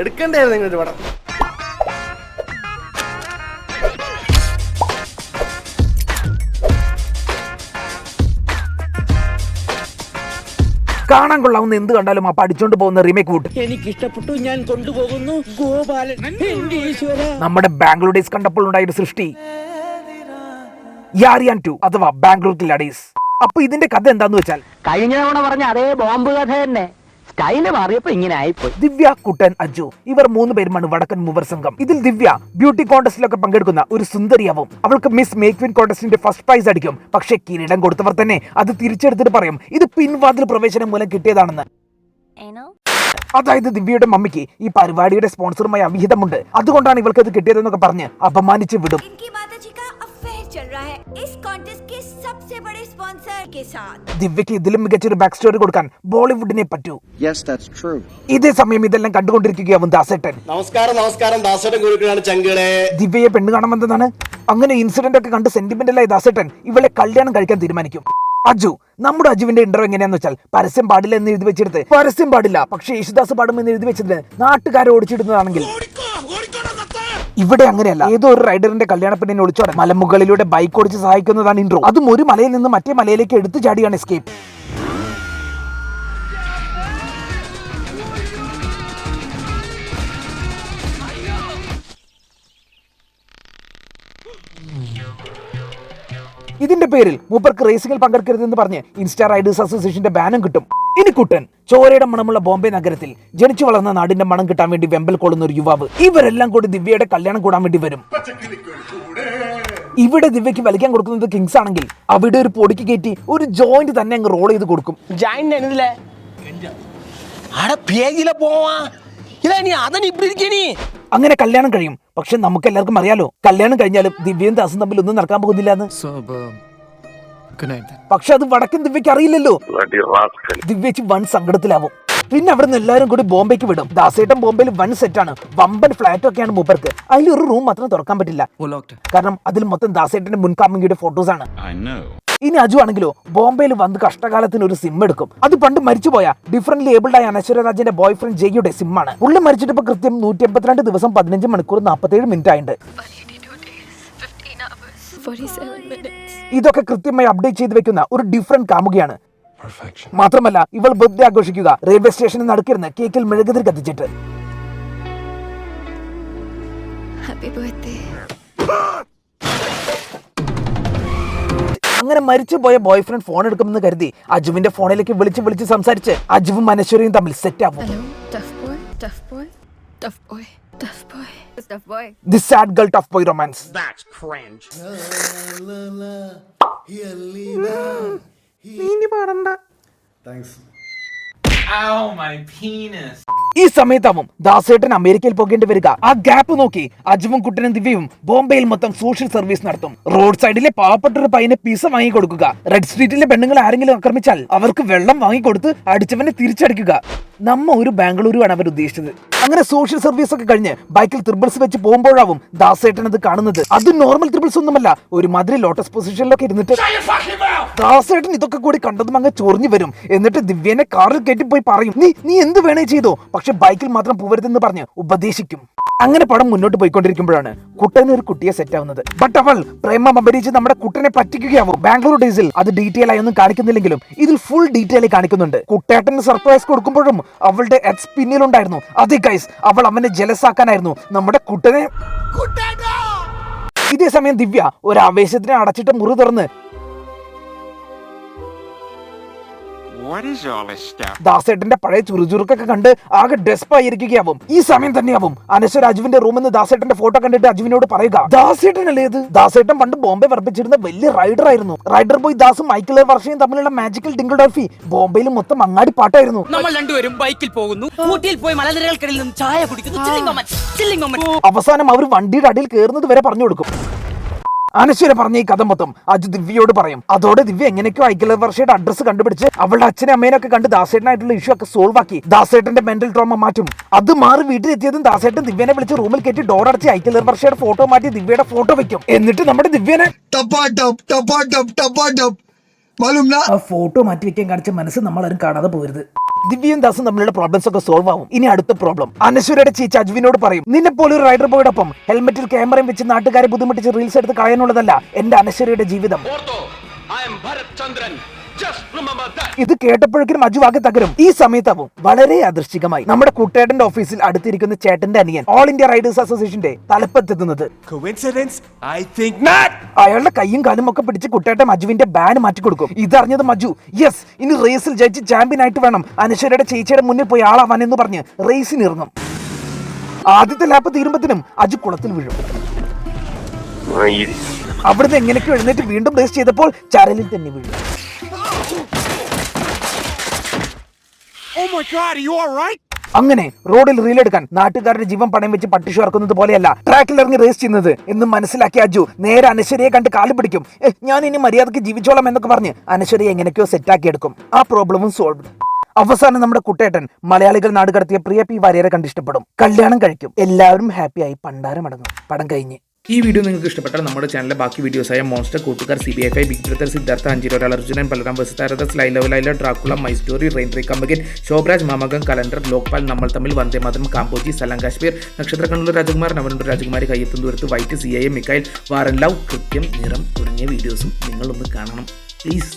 എടുക്കണ്ടായിരുന്നു നിങ്ങളൊരു പടം. കാണാൻ കൊള്ളാവുന്ന എന്ത് കണ്ടാലും ആ പഠിച്ചോണ്ട് പോകുന്ന റീമേക്ക് കൂട്ട് എനിക്ക് ഇഷ്ടപ്പെട്ടു, ഞാൻ കൊണ്ടുപോകുന്നു. ഗോപാലൻ നമ്മുടെ ബാംഗ്ലൂർ ഡേയ്സ് കണ്ടപ്പോൾ ഉണ്ടായ ഒരു സൃഷ്ടി യാരിയാൻ 2 അഥവാ ബാംഗ്ലൂർ കില്ലാഡീസ്. അപ്പൊ ഇതിന്റെ കഥ എന്താന്ന് വെച്ചാൽ കഴിഞ്ഞ തവണ പറഞ്ഞ അതേ ബോംബ് കഥ തന്നെ, സ്റ്റൈല് മാറിയപ്പോ ഇങ്ങനെ ആയിപ്പോയി. ദിവ്യ, കുട്ടൻ, അജു ഇവർ 3 പേരുമാണ് വടക്കൻ മൂവർ സംഘം. ഇതിൽ ദിവ്യ ബ്യൂട്ടി കോൺടെസ്റ്റിലൊക്കെ പങ്കെടുക്കുന്ന ഒരു സുന്ദരിയാവും. അവൾക്ക് മിസ് മേക്വിൻ കോൺടെസ്റ്റിന്റെ ഫസ്റ്റ് പ്രൈസ് അടിക്കും. പക്ഷേ കിരീടം കൊടുത്തവർ തന്നെ അത് തിരിച്ചെടുത്തിട്ട് പറയും ഇത് പിൻവാതിൽ പ്രവേശനം മൂലം കിട്ടിയതാണെന്ന്. അതായത് ദിവ്യയുടെ മമ്മിക്ക് ഈ പരിപാടിയുടെ സ്പോൺസറുമായി അവിഹിതമുണ്ട്, അതുകൊണ്ടാണ് ഇവൾക്ക് അത് കിട്ടിയതെന്നൊക്കെ പറഞ്ഞ് അപമാനിച്ച് വിടും. ദിവ്യക്ക് ഇതിലും മികച്ചൊരു ബാക്ക് സ്റ്റോറി കൊടുക്കാൻ ബോളിവുഡിനെ പറ്റൂ. ഇതേ സമയം ഇതെല്ലാം കണ്ടുകൊണ്ടിരിക്കുകയാവും ദാസേട്ടൻ. നമസ്കാരം ദാസേട്ടൻ കൊടുക്കുകയാണ് ചങ്കളെ. ദിവ്യയെ പെണ്ണ് കാണാൻ വന്നതാണ്. അങ്ങനെ ഇൻസിഡന്റ് ഒക്കെ കണ്ട് സെന്റിമെന്റലായി ദാസേട്ടൻ ഇവളെ കല്യാണം കഴിക്കാൻ തീരുമാനിക്കും. അജു, നമ്മുടെ അജുവിന്റെ ഇന്റർവ്യൂ എങ്ങനെയാന്ന് വെച്ചാൽ പരസ്യം പാടില്ല എന്ന് എഴുതി വെച്ചെടുത്ത് പരസ്യം പാടില്ല പക്ഷേ യേശുദാസ് പാടും എന്ന് എഴുതി വെച്ചത് നാട്ടുകാരെ ഓടിച്ചിടുന്നതാണെങ്കിൽ ഇവിടെ അങ്ങനെയല്ല. ഏതോ ഒരു റൈഡറിന്റെ കല്യാണ പെണ്ണിനെ ഒളിച്ചോടെ മലമുകളിലൂടെ ബൈക്ക് ഓടിച്ച് സഹായിക്കുന്നതാണ് ഇൻട്രോ. അതും ഒരു മലയിൽ നിന്ന് മറ്റേ മലയിലേക്ക് എടുത്തു ചാടിയാണ് എസ്കേപ്പ്. ഇതിന്റെ പേരിൽ മൂപ്പർക്ക് റേസിംഗിൽ പങ്കെടുക്കരുതെന്ന് പറഞ്ഞ് ഇൻസ്റ്റാ റൈഡേഴ്സ് അസോസിയേഷന്റെ ബാനും കിട്ടും. ഇനി കുട്ടൻ, ചോരയുടെ മണമുള്ള ബോംബെ നഗരത്തിൽ ജനിച്ചു വളർന്ന നാടിന്റെ മണം കിട്ടാൻ വേണ്ടി വെമ്പൽ കൊള്ളുന്ന ഒരു യുവാവ്. ഇവരെല്ലാം കൂടി ദിവ്യയുടെ കല്യാണം കൂടാൻ വേണ്ടി വരും. ഇവിടെ ദിവ്യക്ക് വലിക്കാൻ കൊടുക്കുന്നത് കിങ്സ് ആണെങ്കിൽ അവിടെ ഒരു പൊടിക്ക് കയറ്റി ഒരു ജോയിന്റ് തന്നെ അങ്ങ് റോൾ ചെയ്ത് കൊടുക്കും. അങ്ങനെ കല്യാണം കഴിയും. പക്ഷെ നമുക്ക് എല്ലാവർക്കും അറിയാലോ കല്യാണം കഴിഞ്ഞാലും ദിവ്യയും ദാസും തമ്മിൽ ഒന്നും നടക്കാൻ പോകുന്നില്ല എന്ന്. പക്ഷെ അത് വടക്കൻ ദിവ്യക്ക് അറിയില്ലല്ലോ. ദിവ്യച്ച് വൻ സങ്കടത്തിലാവും. പിന്നെ അവിടെ നിന്ന് എല്ലാവരും കൂടി ബോംബെക്ക് വിടും. ദാസേട്ടൻ ബോംബെയിൽ വൻ സെറ്റാണ്, വമ്പൻ ഫ്ലാറ്റ് ഒക്കെയാണ് മൂപ്പർക്ക്. അതിലൊരു റൂം മാത്രം തുറക്കാൻ പറ്റില്ല, കാരണം അതിൽ മൊത്തം ദാസേട്ടന്റെ മുൻകാമിയുടെ ഫോട്ടോസ് ആണ്. ഇനി അജു ആണെങ്കിലോ ബോംബെയിൽ വന്ന് കഷ്ടകാലത്തിന് ഒരു സിം എടുക്കും. അത് പണ്ട് മരിച്ചുപോയ ഡിഫറന്റ് ലേബിൾഡ് ആയ അനശ്വര രാജന്റെ ബോയ് ഫ്രണ്ട് ജെയ്യുടെ സിമ്മാണ്. പുള്ളി മരിച്ചിട്ട് ഇപ്പൊ കൃത്യം 182 ദിവസം 15 മണിക്കൂർ 47 മിനിറ്റ് ആയിട്ടുണ്ട്. ഇതൊക്കെ കൃത്യമായി അപ്ഡേറ്റ് ചെയ്ത് വെക്കുന്ന ഒരു ഡിഫറന്റ് കാമുകയാണ്. മാത്രമല്ല ഇവൾ ബർത്ത്ഡേ ആഘോഷിക്കുക റെയിൽവേ സ്റ്റേഷനിൽ നടക്കിരുന്ന കേക്കിൽ മെഴുകുതിരി കത്തിച്ചിട്ട്. അങ്ങനെ മരിച്ചുപോയ ബോയ് ഫ്രണ്ട് ഫോൺ എടുക്കുമെന്ന് കരുതി അജുവിന്റെ ഫോണിലേക്ക് വിളിച്ച് സംസാരിച്ച് അജുവും അനശ്വരയും തമ്മിൽ സെറ്റ് ആവും. The sad girl tough boy romance. That's cringe. Thanks. Ow, my penis. ഈ സമയത്താവും ദാസേട്ടൻ അമേരിക്കയിൽ പോകേണ്ടി വരിക. ആ ഗ്യാപ്പ് നോക്കി അജുവും കുട്ടനും ദിവ്യയും ബോംബെയിൽ മൊത്തം സോഷ്യൽ സർവീസ് നടത്തും. റോഡ് സൈഡിലെ പാവപ്പെട്ട ഒരു പയ്യനെ പിസ വാങ്ങി കൊടുക്കുക. റെഡ് സ്ട്രീറ്റിലെ പെണ്ണുങ്ങൾ ആരെങ്കിലും ആക്രമിച്ചാൽ അവർക്ക് വെള്ളം വാങ്ങിക്കൊടുത്ത് അടിച്ചവനെ തിരിച്ചടിക്കുക. നമ്മ ഒരു ബാംഗ്ലൂരു ആണ് അവർ ഉദ്ദേശിച്ചത്. അങ്ങനെ സോഷ്യൽ സർവീസ് ഒക്കെ കഴിഞ്ഞ് ബൈക്കിൽ ത്രിബിൾസ് വെച്ച് പോകുമ്പോഴാവും ദാസേട്ടൻ അത് കാണുന്നത്. അത് നോർമൽ ത്രിബിൾസ് ഒന്നുമല്ല, ഒരു മാതിരി ലോട്ടസ് പൊസിഷനിലൊക്കെ ഇരുന്നിട്ട് ദാസേട്ടൻ ഇതൊക്കെ കൂടി കണ്ടതും അങ്ങ് ചൊറിഞ്ഞു വരും. എന്നിട്ട് ദിവ്യനെ കാറിൽ കയറ്റി പോയി പറയും നീ എന്ത് വേണേ ചെയ്തോ, പക്ഷെ ബൈക്കിൽ മാത്രം പോവരുതെന്ന് പറഞ്ഞ് ഉപദേശിക്കും. അങ്ങനെ പടം മുന്നോട്ട് പോയിക്കൊണ്ടിരിക്കുമ്പോഴാണ് കുട്ടന് ഒരു കുട്ടിയെ സെറ്റ് ആവുന്നത്. ബട്ട് അവൾ പ്രേമം അഭിനയിച്ച് നമ്മുടെ കുട്ടനെ പറ്റിക്കുകയാവും. ബാംഗ്ലൂർ ഡേയ്സിൽ അത് ഡീറ്റെയിൽ ആയി ഒന്നും കാണിക്കുന്നില്ലെങ്കിലും ഇതിൽ ഫുൾ ഡീറ്റെയിൽ ആയി കാണിക്കുന്നുണ്ട്. കുട്ടേട്ടന് സർപ്രൈസ് കൊടുക്കുമ്പോഴും അവളുടെ എക്സ് പിന്നിലുണ്ടായിരുന്നു. അതെ ഗൈസ്, അവൾ അവനെ ജലസ് ആക്കാനായിരുന്നു നമ്മുടെ കുട്ടനെ. ഇതേ സമയം ദിവ്യ ഒരു ആവേശത്തിനെ അടച്ചിട്ട് മുറി തുറന്ന് ദാസേട്ടന്റെ പഴയ ചുറുചുറുക്കൊക്കെ കണ്ട് ആകെ ഡെസ്പായിരിക്കുകയാവും. ഈ സമയം തന്നെയാവും അനശ്വര അജുവിന്റെ റൂമിൽ നിന്ന് ദാസേട്ടന്റെ ഫോട്ടോ കണ്ടിട്ട് അജുവിനോട് പറയുക ദാസേട്ടൻ അല്ലേ ഇത്. ദാസേട്ടൻ പണ്ട് ബോംബെ വർപ്പിച്ചിരുന്ന വലിയ റൈഡർ ആയിരുന്നു. റൈഡർ ബോയ് ദാസും മൈക്കിൾ വർഷയും തമ്മിലുള്ള മാജിക്കൽ ഡിങ്കിൾ ഡോൾഫി ബോംബെയിൽ മൊത്തം അങ്ങാടി പാട്ടായിരുന്നു. നമ്മൾ രണ്ടുപേരും ബൈക്കിൽ പോകുന്നു, ഊട്ടിയിൽ പോയി മലനിരകൾക്കിടയിൽ നിന്ന് ചായ കുടിക്കുന്നു. അവസാനം അവർ വണ്ടിയുടെ അടിയിൽ കയറുന്നത് വരെ പറഞ്ഞു കൊടുക്കും. അനശ്വര പറഞ്ഞ ഈ കഥ മൊത്തം അജു ദിവ്യയോട് പറയും. അതോടെ ദിവ്യ എങ്ങനെയൊക്കെയോ ഐക്യല വർഷയുടെ അഡ്രസ് കണ്ടുപിടിച്ച് അവളുടെ അച്ഛനെ അമ്മേനൊക്കെ കണ്ട് ദാസേട്ടനായിട്ടുള്ള ഇഷ്യൂ ഒക്കെ സോൾവ് ആക്കി ദാസേട്ടന്റെ മെന്റൽ ട്രോമ മാറ്റും. അത് മാറി വീട്ടിലെത്തിയതും ദാസേട്ടൻ ദിവ്യനെ വിളിച്ച് റൂമിൽ കയറ്റി ഡോർ അടച്ച് ഐക്യല വർഷയുടെ ഫോട്ടോ മാറ്റി ദിവ്യയുടെ ഫോട്ടോ വെക്കും. എന്നിട്ട് നമ്മുടെ ദിവ്യനെ ആ ഫോട്ടോ മാറ്റി വെക്കാൻ കാണിച്ച മനസ്സ് നമ്മളാരും കാണാതെ പോകരുത്. ദിവ്യയും ദാസും തമ്മിലുള്ള പ്രോബ്ലംസ് ഒക്കെ സോൾവ് ആവും. ഇനി അടുത്ത പ്രോബ്ലം അനശ്വരയുടെ ചേച്ചി അജ്വിനോട് പറയും, നിന്നെ പോലെ ഒരു റൈഡർ ബോയോടൊപ്പം ഹെൽമെറ്റിൽ ക്യാമറയും വെച്ച് നാട്ടുകാരെ ബുദ്ധിമുട്ടിച്ച് റീൽസ് എടുത്ത് കളയാനുള്ളതല്ല എന്റെ അനശ്വരയുടെ ജീവിതം. ഇത് കേട്ടപ്പോഴേക്കും അജു ആകെ തകരും. ഈ സമയത്താവും വളരെ യാദൃശ്ചികമായി നമ്മുടെ കുട്ടേട്ടന്റെ ഓഫീസിൽ അടുത്തിരിക്കുന്ന ചേട്ടന്റെ അനിയൻ ഓൾ ഇന്ത്യ റൈഡേഴ്സ് അസോസിയേഷന്റെ തലപ്പത്തെത്തുന്നത്. അയാളുടെ കൈയും കാലും ഒക്കെ പിടിച്ച് കുട്ടേട്ടൻ അജുവിന്റെ ബാൻ മാറ്റി കൊടുക്കും. ഇതറിഞ്ഞത് മജു യെസ് ഇനി റേസിൽ ജയിച്ച് ചാമ്പ്യൻ ആയിട്ട് വേണം അനശ്വരയുടെ ചേച്ചിയുടെ മുന്നിൽ പോയി ആളാവാൻ എന്ന് പറഞ്ഞ് റേസിന് ഇറങ്ങും. ആദ്യത്തെ ലാപ്പ് തീരുമ്പത്തിനും അജു കുളത്തിൽ വീഴും. അവിടുന്ന് എങ്ങനെയൊക്കെ എഴുന്നേറ്റ് വീണ്ടും റേസ് ചെയ്തപ്പോൾ ചരലിൽ തന്നെ വീഴും. അങ്ങനെ റോഡിൽ റീലെടുക്കാൻ നാട്ടുകാരുടെ ജീവൻ പണയം വെച്ച് പട്ടിഷു ഇറക്കുന്നത് പോലെയല്ല ട്രാക്കിൽ ഇറങ്ങി റേസ് ചെയ്യുന്നത് എന്ന് മനസ്സിലാക്കിയ അജു നേരെ അനശ്വരയെ കണ്ട് കാല് പിടിക്കും. ഞാൻ ഇനി മര്യാദക്ക് ജീവിച്ചോളാം എന്നൊക്കെ പറഞ്ഞ് അനശ്വരയെ എങ്ങനെയൊക്കെയോ സെറ്റാക്കി എടുക്കും. ആ പ്രോബ്ലമും സോൾവ്. അവസാനം നമ്മുടെ കുട്ടേട്ടൻ മലയാളികൾ നാട് കടത്തിയ പ്രിയ പി വാര്യരെ കണ്ടിഷ്ടപ്പെടും, കല്യാണം കഴിക്കും, എല്ലാവരും ഹാപ്പിയായി പണ്ടാരമടങ്ങും. പടം കഴിഞ്ഞ്. ഈ വീഡിയോ നിങ്ങൾക്ക് ഇഷ്ടപ്പെട്ടാൽ നമ്മുടെ ചാനലിലെ ബാക്കി വീഡിയോസായ മോൺസ്റ്റർ, കൂട്ടുകാർ, CBFI, ബിഗ് ബ്രദർ, സിദ്ധാർത്ഥ, അഞ്ചിരോരാൾ, അർജുനൻ, ബലറാം, ബസ്താരദ, ലൈ Laila, Dracula, my story, rain tree കമ്പകൻ, ശോഭരാജ്, മാമകം, കലണ്ടർ, ലോക്പാൽ, നമ്മൾ തമ്മിൽ, വന്ദേ മാതരം, കാമ്പോജി, സലാം കാശ്മീർ, നക്ഷത്ര കണ്ണൂർ രാജകുമാർ, നവനൂർ രാജകുമാരി, കയ്യെത്തും ദൂരത്ത്, വൈറ്റ്, CIA, മിക്കായിൽ, വാറൻ ലവ്, കൃത്യം, നിറം തുടങ്ങിയ വീഡിയോസും നിങ്ങളൊന്ന് കാണണം പ്ലീസ്.